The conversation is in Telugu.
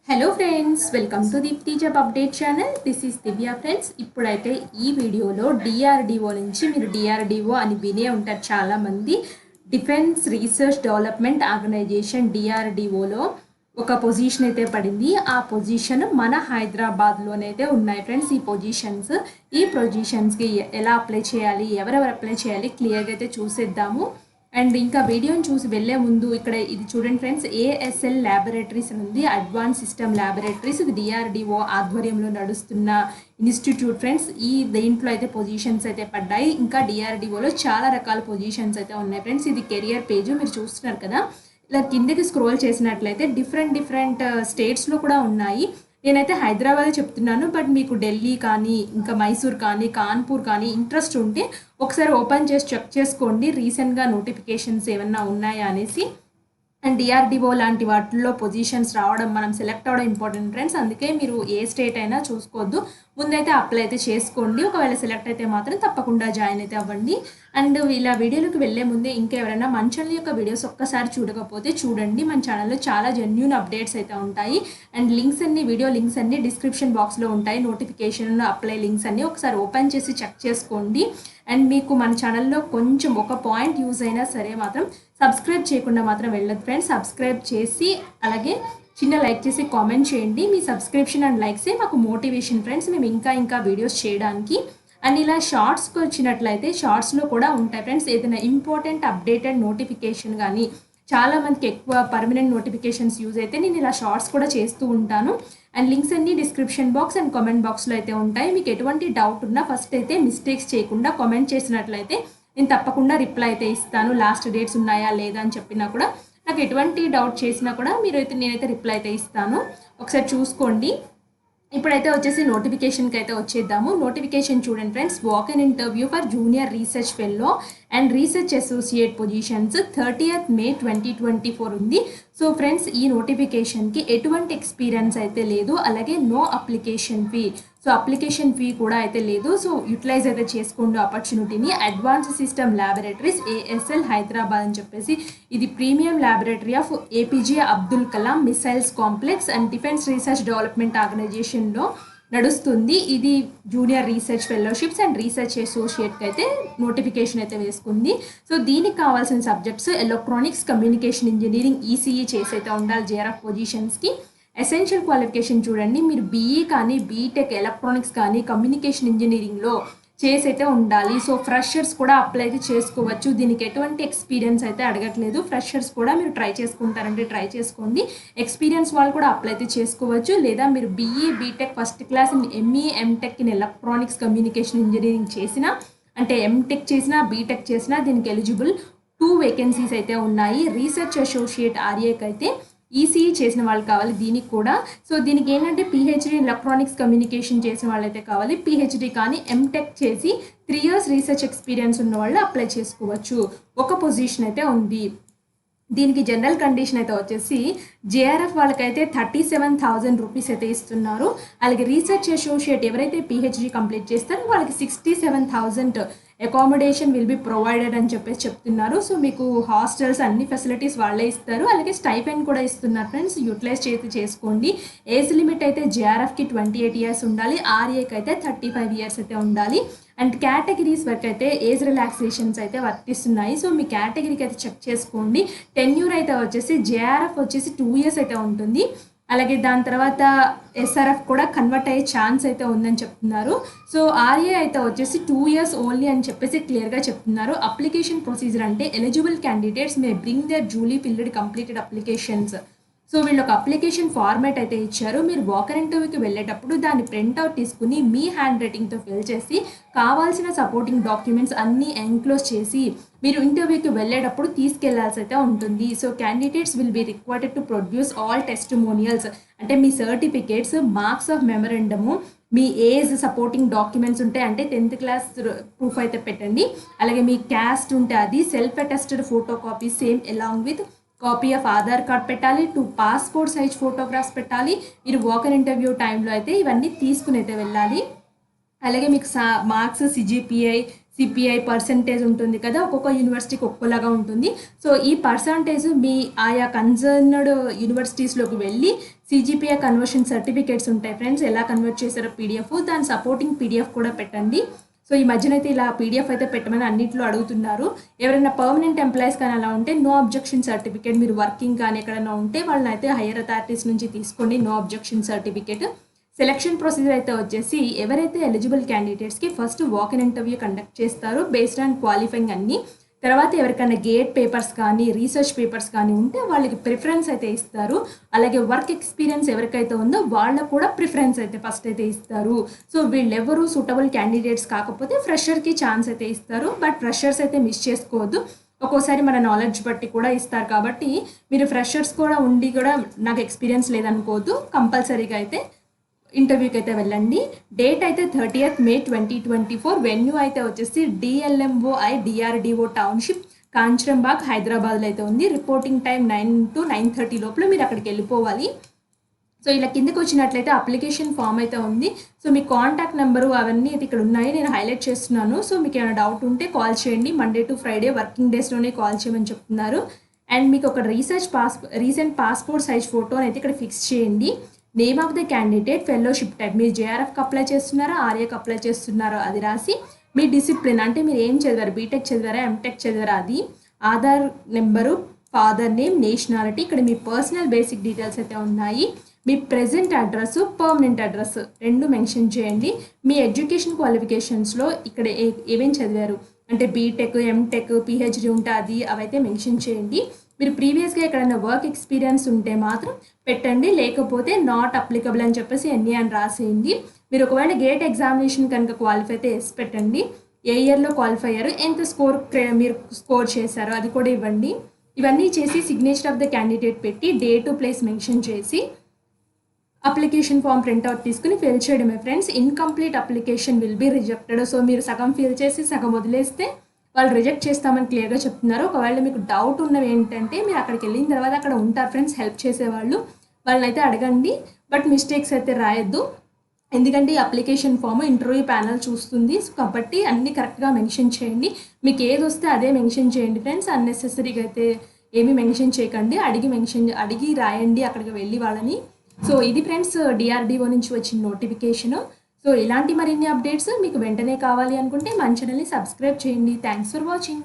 Hello friends, welcome to Deepti job update channel. This is Divya friends. ఇప్పుడైతే ఈ వీడియోలో డిఆర్డిఓ నుంచి మీరు డిఆర్డిఓ అని వినే ఉంటారు చాలామంది. డిఫెన్స్ రీసెర్చ్ డెవలప్మెంట్ ఆర్గనైజేషన్ డిఆర్డిఓలో ఒక పొజిషన్ అయితే పడింది. ఆ పొజిషన్ మన హైదరాబాద్లోనైతే ఉన్నాయి ఫ్రెండ్స్. ఈ పొజిషన్స్కి ఎలా అప్లై చేయాలి, ఎవరెవరు అప్లై చేయాలి క్లియర్గా అయితే చూసేద్దాము. అండ్ ఇంకా వీడియోని చూసి వెళ్ళే ముందు ఇక్కడ ఇది చూడండి ఫ్రెండ్స్, ఏఎస్ఎల్ ల్యాబొరేటరీస్ అని ఉంది, అడ్వాన్స్ సిస్టమ్ ల్యాబొరేటరీస్. ఇది డిఆర్డిఓ ఆధ్వర్యంలో నడుస్తున్న ఇన్స్టిట్యూట్ ఫ్రెండ్స్. దీంట్లో అయితే పొజిషన్స్ అయితే పడ్డాయి. ఇంకా డిఆర్డిఓలో చాలా రకాల పొజిషన్స్ అయితే ఉన్నాయి ఫ్రెండ్స్. ఇది కెరియర్ పేజ్ మీరు చూస్తున్నారు కదా. ఇలా కిందకి స్క్రోల్ చేసినట్లయితే డిఫరెంట్ స్టేట్స్లో కూడా ఉన్నాయి. నేనైతే హైదరాబాద్ చెప్తున్నాను, బట్ మీకు ఢిల్లీ కానీ ఇంకా మైసూర్ కానీ కాన్పూర్ కానీ ఇంట్రెస్ట్ ఉంటే ఒకసారి ఓపెన్ చేసి చెక్ చేసుకోండి రీసెంట్గా నోటిఫికేషన్స్ ఏమన్నా ఉన్నాయా అనేసి. అండ్ డిఆర్డిఓ లాంటి వాటిల్లో పొజిషన్స్ రావడం, మనం సెలెక్ట్ అవ్వడం ఇంపార్టెంట్ ఫ్రెండ్స్. అందుకే మీరు ఏ స్టేట్ అయినా చూసుకోవద్దు, ముందైతే అప్లై అయితే చేసుకోండి. ఒకవేళ సెలెక్ట్ అయితే మాత్రం తప్పకుండా జాయిన్ అయితే అవ్వండి. అండ్ ఇలా వీడియోలోకి వెళ్ళే ముందే ఇంకా ఎవరైనా మన ఛానల్ యొక్క వీడియోస్ ఒక్కసారి చూడకపోతే చూడండి. మన ఛానల్లో చాలా జెన్యూన్ అప్డేట్స్ అయితే ఉంటాయి. అండ్ వీడియో లింక్స్ అన్ని డిస్క్రిప్షన్ బాక్స్లో ఉంటాయి. నోటిఫికేషన్, అప్లై లింక్స్ అన్ని ఒకసారి ఓపెన్ చేసి చెక్ చేసుకోండి. అండ్ మీకు మన ఛానల్లో కొంచెం ఒక పాయింట్ యూజ్ అయినా సరే మాత్రం సబ్స్క్రైబ్ చేయకుండా మాత్రం వెళ్ళదు ఫ్రెండ్స్. సబ్స్క్రైబ్ చేసి అలాగే చిన్న లైక్ చేసి కామెంట్ చేయండి. మీ సబ్స్క్రిప్షన్ అండ్ లైక్సే మాకు మోటివేషన్ ఫ్రెండ్స్, మేము ఇంకా వీడియోస్ చేయడానికి. అండ్ ఇలా షార్ట్స్కి వచ్చినట్లయితే షార్ట్స్లో కూడా ఉంటాయి ఫ్రెండ్స్. ఏదైనా ఇంపార్టెంట్ అప్డేటెడ్ నోటిఫికేషన్ కానీ చాలామందికి ఎక్కువ పర్మనెంట్ నోటిఫికేషన్స్ యూజ్ అయితే నేను ఇలా షార్ట్స్ కూడా చేస్తూ ఉంటాను. అండ్ లింక్స్ అన్ని డిస్క్రిప్షన్ బాక్స్ అండ్ కామెంట్ బాక్స్లో అయితే ఉంటాయి. మీకు ఎటువంటి డౌట్ ఉన్నా ఫస్ట్ అయితే మిస్టేక్స్ చేయకుండా కామెంట్ చేసినట్లయితే నేను తప్పకుండా రిప్లై అయితే ఇస్తాను. లాస్ట్ డేట్స్ ఉన్నాయా లేదా అని చెప్పినా కూడా, నాకు ఎటువంటి డౌట్ చేసినా కూడా నేనైతే రిప్లై అయితే ఇస్తాను. ఒకసారి చూసుకోండి. ఇప్పుడైతే వచ్చేసి నోటిఫికేషన్కి అయితే వచ్చేద్దాము. నోటిఫికేషన్ చూడండి friends, walk in interview for junior research fellow and research associate positions 30th May 2024 ఉంది. సో ఫ్రెండ్స్, ఈ నోటిఫికేషన్కి ఎటువంటి ఎక్స్పీరియన్స్ అయితే లేదు, అలాగే no application fee. So application fee కూడా అయితే లేదు. సో యూటిలైజ్ అయితే చేసుకోండి ఆపర్చునిటీని. Advance system laboratories ASL Hyderabad అని చెప్పేసి, ఇది premium laboratory of APJ Abdul Kalam missiles complex and defence research development ఆర్గనైజేషన్లో నడుస్తుంది. ఇది junior research fellowships and research అసోసియేట్కి అయితే నోటిఫికేషన్ అయితే వేసుకుంది. సో దీనికి కావాల్సిన subjects electronics, communication engineering, ECE చేసి అయితే ఉండాలి జేఆర్ఎఫ్ పొజిషన్స్కి. ఎసెన్షియల్ క్వాలిఫికేషన్ చూడండి, మీరు బీఈ కానీ బీటెక్ ఎలక్ట్రానిక్స్ కానీ కమ్యూనికేషన్ ఇంజనీరింగ్లో చేసి అయితే ఉండాలి. సో ఫ్రెషర్స్ కూడా అప్లై అయితే చేసుకోవచ్చు. దీనికి ఎటువంటి ఎక్స్పీరియన్స్ అయితే అడగట్లేదు. ఫ్రెషర్స్ కూడా మీరు ట్రై చేసుకుంటారంటే ట్రై చేసుకోండి. ఎక్స్పీరియన్స్ వాళ్ళు కూడా అప్లై అయితే చేసుకోవచ్చు. లేదా మీరు BE BTech first class ME MTech in electronics communication engineering చేసినా, అంటే ఎంటెక్ చేసినా బీటెక్ చేసినా దీనికి ఎలిజిబుల్. 2 వేకెన్సీస్ అయితే ఉన్నాయి. రీసెర్చ్ అసోసియేట్ ఆర్ఏకి అయితే ఈసీఈ చేసిన వాళ్ళు కావాలి దీనికి కూడా. సో దీనికి ఏంటంటే పిహెచ్డి ఎలక్ట్రానిక్స్ కమ్యూనికేషన్ చేసిన వాళ్ళైతే కావాలి. పిహెచ్డి కానీ ఎంటెక్ చేసి 3 years రీసెర్చ్ ఎక్స్పీరియన్స్ ఉన్న వాళ్ళు అప్లై చేసుకోవచ్చు. ఒక పొజిషన్ అయితే ఉంది. దీనికి జనరల్ కండిషన్ అయితే వచ్చేసి జేఆర్ఎఫ్ వాళ్ళకైతే 37,000 రూపీస్ అయితే ఇస్తున్నారు. అలాగే రీసెర్చ్ అసోసియేట్ ఎవరైతే పిహెచ్డి కంప్లీట్ చేస్తారో వాళ్ళకి 67,000 అకామిడేషన్ విల్ బి ప్రొవైడెడ్ అని చెప్పేసి చెప్తున్నారు. సో మీకు హాస్టల్స్ అన్ని ఫెసిలిటీస్ వాళ్ళే ఇస్తారు. అలాగే స్టైపెండ్ కూడా ఇస్తున్నారు ఫ్రెండ్స్. యూటిలైజ్ చేసుకోండి. ఏజ్ లిమిట్ అయితే జేఆర్ఎఫ్కి 28 years ఉండాలి, ఆర్ఏకి అయితే 35 years అయితే ఉండాలి. అండ్ కేటగిరీస్ వరకు అయితే ఏజ్ రిలాక్సేషన్స్ అయితే వర్తిస్తున్నాయి. సో మీ కేటగిరీకి అయితే చెక్ చేసుకోండి. టెన్యూర్ అయితే వచ్చేసి జేఆర్ఎఫ్ వచ్చేసి 2 years అయితే ఉంటుంది. అలాగే దాని తర్వాత ఎస్ఆర్ఎఫ్ కూడా కన్వర్ట్ అయ్యే ఛాన్స్ అయితే ఉందని చెప్తున్నారు. సో ఆర్ఏ అయితే వచ్చేసి 2 years ఓన్లీ అని చెప్పేసి క్లియర్గా చెప్తున్నారు. అప్లికేషన్ ప్రొసీజర్ అంటే eligible candidates may bring their duly filled completed applications. So వీళ్ళు ఒక అప్లికేషన్ ఫార్మాట్ అయితే ఇచ్చారు. మీరు వాకర్ ఇంటర్వ్యూకి వెళ్ళేటప్పుడు దాన్ని ప్రింట్అవుట్ తీసుకుని మీ హ్యాండ్ రైటింగ్తో ఫిల్ చేసి కావాల్సిన సపోర్టింగ్ డాక్యుమెంట్స్ అన్నీ ఎన్క్లోజ్ చేసి మీరు ఇంటర్వ్యూకి వెళ్ళేటప్పుడు తీసుకెళ్లాల్సి అయితే ఉంటుంది. So candidates will be required to produce all testimonials, అంటే మీ సర్టిఫికేట్స్, మార్క్స్ ఆఫ్ మెమరెండము, మీ ఏజ్ సపోర్టింగ్ డాక్యుమెంట్స్ ఉంటాయి, అంటే 10th class ప్రూఫ్ అయితే పెట్టండి. అలాగే మీ క్యాస్ట్ ఉంటే అది, self attested photo copy same along with copy of Aadhaar card పెట్టాలి, 2 passport size ఫోటోగ్రాఫ్స్ పెట్టాలి. మీరు వాకర్ ఇంటర్వ్యూ టైంలో అయితే ఇవన్నీ తీసుకుని అయితే వెళ్ళాలి. అలాగే మీకు మార్క్స్, సిపిఐ పర్సంటేజ్ ఉంటుంది కదా, ఒక్కొక్క యూనివర్సిటీకి ఒక్కోలాగా ఉంటుంది. సో ఈ పర్సంటేజ్ మీ ఆయా కన్సర్న్డ్ యూనివర్సిటీస్లోకి వెళ్ళి సిజిపిఐ కన్వర్షన్ సర్టిఫికేట్స్ ఉంటాయి ఫ్రెండ్స్, ఎలా కన్వర్ట్ చేశారో పీడిఎఫ్, దాని సపోర్టింగ్ పీడిఎఫ్ కూడా పెట్టండి. సో ఈ మధ్యన అయితే ఇలా పీడిఎఫ్ అయితే పెట్టమని అన్నింటిలో అడుగుతున్నారు. ఎవరైనా పర్మనెంట్ ఎంప్లాయీస్ కానీ అలా ఉంటే నో అబ్జెక్షన్ సర్టిఫికేట్, మీరు వర్కింగ్ కానీ ఎక్కడైనా ఉంటే వాళ్ళని అయితే హైయర్ అథారిటీస్ నుంచి తీసుకోండి no objection certificate. Selection procedure అయితే వచ్చేసి ఎవరైతే ఎలిజిబుల్ క్యాండిడేట్స్కి first walk in interview conduct చేస్తారు బేస్డ్ ఆన్ క్వాలిఫైయింగ్ అన్ని. తర్వాత ఎవరికైనా గేట్ పేపర్స్ కానీ రీసెర్చ్ పేపర్స్ కానీ ఉంటే వాళ్ళకి ప్రిఫరెన్స్ అయితే ఇస్తారు. అలాగే వర్క్ ఎక్స్పీరియన్స్ ఎవరికైతే ఉందో వాళ్ళకు కూడా ప్రిఫరెన్స్ అయితే ఫస్ట్ అయితే ఇస్తారు. సో వీళ్ళెవరు సూటబుల్ క్యాండిడేట్స్ కాకపోతే ఫ్రెషర్కి ఛాన్స్ అయితే ఇస్తారు. బట్ ఫ్రెషర్స్ అయితే మిస్ చేసుకోవద్దు, ఒక్కోసారి మన నాలెడ్జ్ బట్టి కూడా ఇస్తారు. కాబట్టి మీరు ఫ్రెషర్స్ కూడా ఉండి కూడా నాకు ఎక్స్పీరియన్స్ లేదనుకోవద్దు, కంపల్సరీగా అయితే ఇంటర్వ్యూకి అయితే వెళ్ళండి. డేట్ అయితే 30th May 2024. వెన్యూ అయితే వచ్చేసి DLMOI DRDO టౌన్షిప్, కాంచరంబాగ్, హైదరాబాద్లో అయితే ఉంది. రిపోర్టింగ్ టైం 9 to 9:30 లోపల మీరు అక్కడికి వెళ్ళిపోవాలి. సో ఇలా కిందకి వచ్చినట్లయితే అప్లికేషన్ ఫామ్ అయితే ఉంది. సో మీ కాంటాక్ట్ నెంబరు అవన్నీ అయితే ఇక్కడ ఉన్నాయి, నేను హైలైట్ చేస్తున్నాను. సో మీకు ఏమైనా డౌట్ ఉంటే కాల్ చేయండి. Monday to Friday వర్కింగ్ డేస్లోనే కాల్ చేయమని చెప్తున్నారు. అండ్ మీకు ఒక రీసెంట్ పాస్పోర్ట్ సైజ్ ఫోటోని అయితే ఇక్కడ ఫిక్స్ చేయండి. Name of the candidate, fellowship type, మీరు జేఆర్ఎఫ్కి అప్లై చేస్తున్నారా ఆర్ఏకి అప్లై చేస్తున్నారో అది రాసి, మీ డిసిప్లిన్ అంటే మీరు ఏం చదివారు, బీటెక్ చదివారా ఎంటెక్ చదివారా అది, Aadhaar number, father name, nationality, ఇక్కడ మీ పర్సనల్ బేసిక్ డీటెయిల్స్ అయితే ఉన్నాయి. మీ ప్రెజెంట్ అడ్రస్, పర్మనెంట్ అడ్రస్ రెండు మెన్షన్ చేయండి. మీ ఎడ్యుకేషన్ క్వాలిఫికేషన్స్లో ఇక్కడ ఏమేం చదివారు అంటే బీటెక్ ఎంటెక్ పిహెచ్డి ఉంటే అది అవైతే మెన్షన్ చేయండి. మీరు ప్రీవియస్గా ఎక్కడైనా వర్క్ ఎక్స్పీరియన్స్ ఉంటే మాత్రం పెట్టండి, లేకపోతే నాట్ అప్లికబుల్ అని చెప్పేసి ఎన్ని అని రాసేయండి. మీరు ఒకవేళ గేట్ ఎగ్జామినేషన్ కనుక క్వాలిఫై అయితే ఎస్ పెట్టండి. ఏ ఇయర్లో క్వాలిఫై అయ్యారు, ఎంత మీరు స్కోర్ చేశారో అది కూడా ఇవ్వండి. ఇవన్నీ చేసి సిగ్నేచర్ ఆఫ్ ద క్యాండిడేట్ పెట్టి డేట్ ప్లేస్ మెన్షన్ చేసి అప్లికేషన్ ఫామ్ ప్రింట్అవుట్ తీసుకుని ఫిల్ చేయడమే friends. Incomplete application will be rejected. So మీరు సగం ఫిల్ చేసి సగం వదిలేస్తే వాళ్ళు రిజెక్ట్ చేస్తామని క్లియర్గా చెప్తున్నారు. ఒకవేళ మీకు డౌట్ ఉన్నవి ఏంటంటే మీరు అక్కడికి వెళ్ళిన తర్వాత అక్కడ ఉంటారు ఫ్రెండ్స్ హెల్ప్ చేసేవాళ్ళు, వాళ్ళని అయితే అడగండి. బట్ మిస్టేక్స్ అయితే రాయొద్దు, ఎందుకంటే ఈ అప్లికేషన్ ఫామ్ ఇంటర్వ్యూ ప్యానల్ చూస్తుంది. సో కాబట్టి అన్నీ కరెక్ట్గా మెన్షన్ చేయండి. మీకు ఏది వస్తే అదే మెన్షన్ చేయండి ఫ్రెండ్స్, అన్నెసెసరీగా అయితే ఏమీ మెన్షన్ చేయకండి. అడిగి రాయండి అక్కడికి వెళ్ళి వాళ్ళని. సో ఇది ఫ్రెండ్స్ DRDO నుంచి వచ్చిన నోటిఫికేషను. సో ఇలాంటి మరిన్ని అప్డేట్స్ మీకు వెంటనే కావాలి అనుకుంటే మన ఛానల్ని సబ్స్క్రైబ్ చేయండి. Thanks for watching.